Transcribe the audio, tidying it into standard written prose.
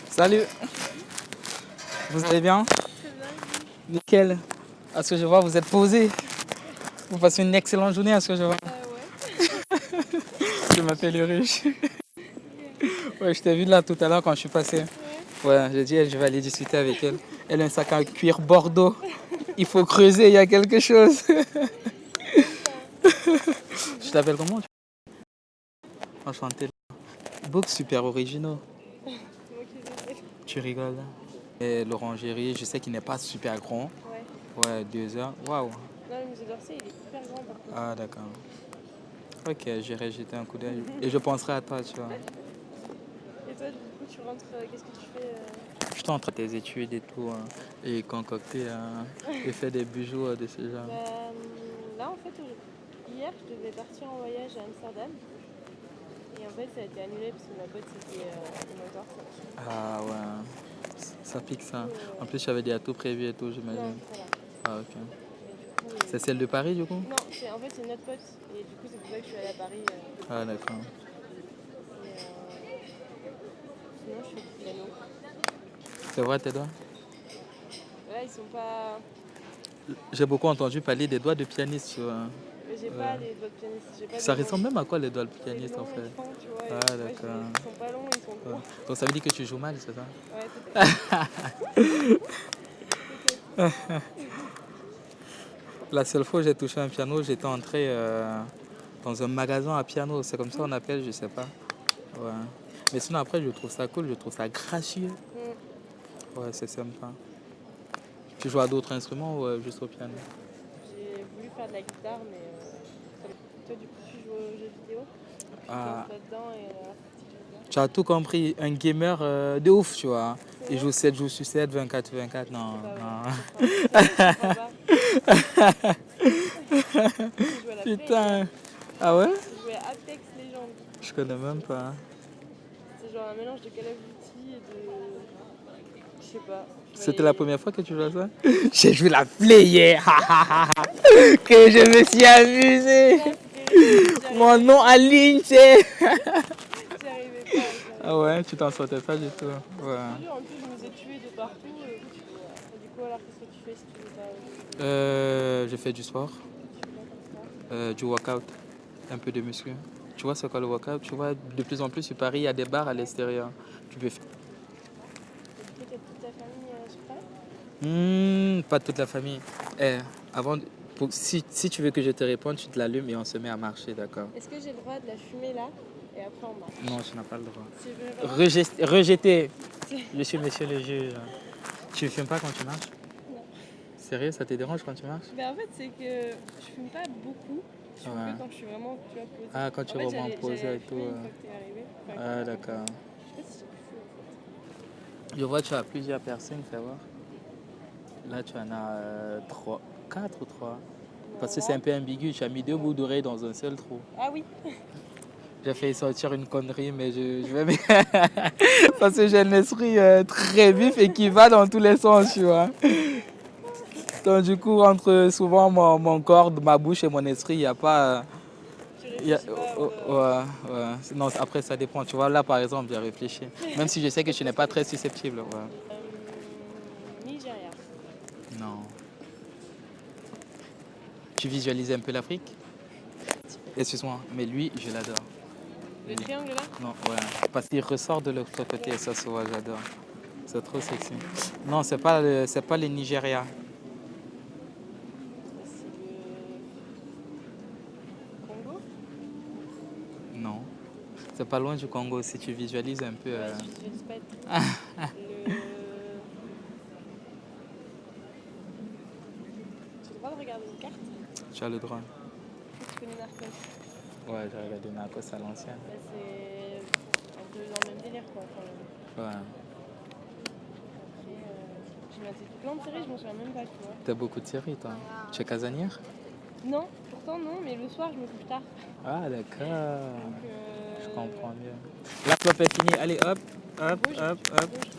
Salut, vous allez bien? Nickel. À ce que je vois, vous êtes posé. Vous passez une excellente journée à ce que je vois. Ouais. Je m'appelle Ruche. Ouais, je t'ai vu là tout à l'heure quand je suis passé. Ouais, j'ai dit, je vais aller discuter avec elle. Elle a un sac en cuir bordeaux. Il faut creuser, il y a quelque chose. Je t'appelle comment? Enchanté. Books super originaux. C'est moi qui les ai fait. Tu rigoles. Et l'orangerie, je sais qu'il n'est pas super grand. Ouais. Ouais, 2 heures. Waouh. Non, le musée d'Orsay, il est hyper grand par contre. Ah, d'accord. Ok, j'irai jeter un coup d'œil. Et je penserai à toi, tu vois. Et toi, du coup, tu rentres, qu'est-ce que tu fais Je suis en train de tes études et tout, et concocter et faire des bijoux de ce genre. Là, en fait, hier, je devais partir en voyage à Amsterdam. Et en fait, ça a été annulé parce que ma pote c'était une entorse. Ah ouais, ça pique ça. En plus, j'avais des tout prévus et tout, Non, j'imagine. voilà. Ah, ok. Mais du coup, C'est celle de Paris, du coup? non, en fait, c'est notre pote. Et du coup, c'est pour ça que je suis allée à Paris. Ah, d'accord. Et sinon, je fais du piano. C'est vrai, tes doigts? Là, ils sont pas. J'ai beaucoup entendu parler des doigts de pianiste, tu vois. Mais j'ai pas les doigts de pianiste. J'ai pas Ça des ressemble longs- même à quoi les doigts de des pianiste, en longs fait? et fins, tu vois. Ah, Et moi, d'accord. ils sont pas longs, ils sont Ouais. courts. Donc ça veut dire que tu joues mal, c'est ça? Ouais, peut-être. La seule fois où j'ai touché un piano, j'étais entré dans un magasin à piano. C'est comme ça on appelle, je sais pas. Ouais. Mais sinon après, je trouve ça cool, je trouve ça gracieux. Ouais, c'est sympa. Tu joues à d'autres instruments ou juste au piano? J'ai voulu faire de la guitare, mais toi, du coup, tu joues aux jeux vidéo. Et puis, Ah, tu là-dedans et tu as tout compris. Un gamer de ouf, tu vois. Il joue 7 jours sur 7, 24 sur 24. Non, non. J'ai joué à la Play. Putain. Ah ouais? J'ai joué à Apex Legends. Je connais même pas. C'est genre un mélange de Call of Duty et de. Je sais pas. C'était la première fois que tu jouais à ça? J'ai joué la play hier. Que je me suis amusé. Mon nom en ligne, c'est. J'y arrivais pas. Ah ouais, tu t'en sortais pas du tout. Ouais. En plus, je me suis tué de partout. Et du coup, alors, qu'est-ce que tu fais si tu veux pas. Je fais du sport, Tu fais pas comme ça. du workout, un peu de muscu. Tu vois c'est quoi le workout? Tu vois, de plus en plus sur Paris, il y a des bars à l'extérieur. Tu peux faire. Et du coup, t'as toute ta famille sur Paris? Pas toute la famille. Eh, avant, si tu veux que je te réponde, tu te l'allumes et on se met à marcher, d'accord? Est-ce que j'ai le droit de la fumer là? Et après, on marche. Non, tu n'as pas le droit. Si je veux vraiment- Rejeté. Je suis monsieur le juge. Tu ne fumes pas quand tu marches? Non. Sérieux, ça te dérange quand tu marches? Mais en fait, c'est que je fume pas beaucoup. Je fume Ouais. que quand je suis vraiment, tu vois, posée. Ah, quand tu es En fait, vraiment posé j'avais et tout. fumé une fois que t'es arrivé. Enfin, Ah, d'accord. je sais pas si j'ai pu. Je vois que tu as plusieurs personnes, fais voir. Là, tu en as 3, 4 ou 3. Parce que c'est un peu ambigu, tu as mis 2 bouts d'oreille dans un seul trou. Ah oui. J'ai failli sortir une connerie, mais je vais... Parce que j'ai un esprit très vif et qui va dans tous les sens, tu vois. Donc du coup, entre souvent mon corps, ma bouche et mon esprit, il n'y a pas... Tu il y a- réfléchis pas. ouais. Non, après, ça dépend. Tu vois, là, par exemple, j'ai réfléchi. Même si je sais que tu n'es pas très susceptible. Ouais. Nigeria. Non. Tu visualises un peu l'Afrique? Excuse-moi, mais lui, je l'adore. Le triangle là? Non, ouais. Parce qu'il ressort de l'autre côté et ça se voit, j'adore. C'est trop sexy. Non, c'est pas le Nigeria. C'est le Congo? Non. C'est pas loin du Congo. Si tu visualises un peu. Ouais, je visualise pas être. J'ai le droit de regarder une carte? Tu as le droit. Tu connais Narcos? Ouais, j'ai regardé Narcos à l'ancienne. Bah, c'est un peu dans le même délire quoi. Enfin, Ouais. après, j'ai maté plein de séries, je m'en souviens même pas, tu vois. T'as beaucoup de séries, toi. Tu es casanière? Non, pourtant non, mais le soir je me couche tard. Ah, d'accord. Donc, Je comprends mieux. La clope est finie. Allez, hop, hop, bouge, hop, tu hop. bouges.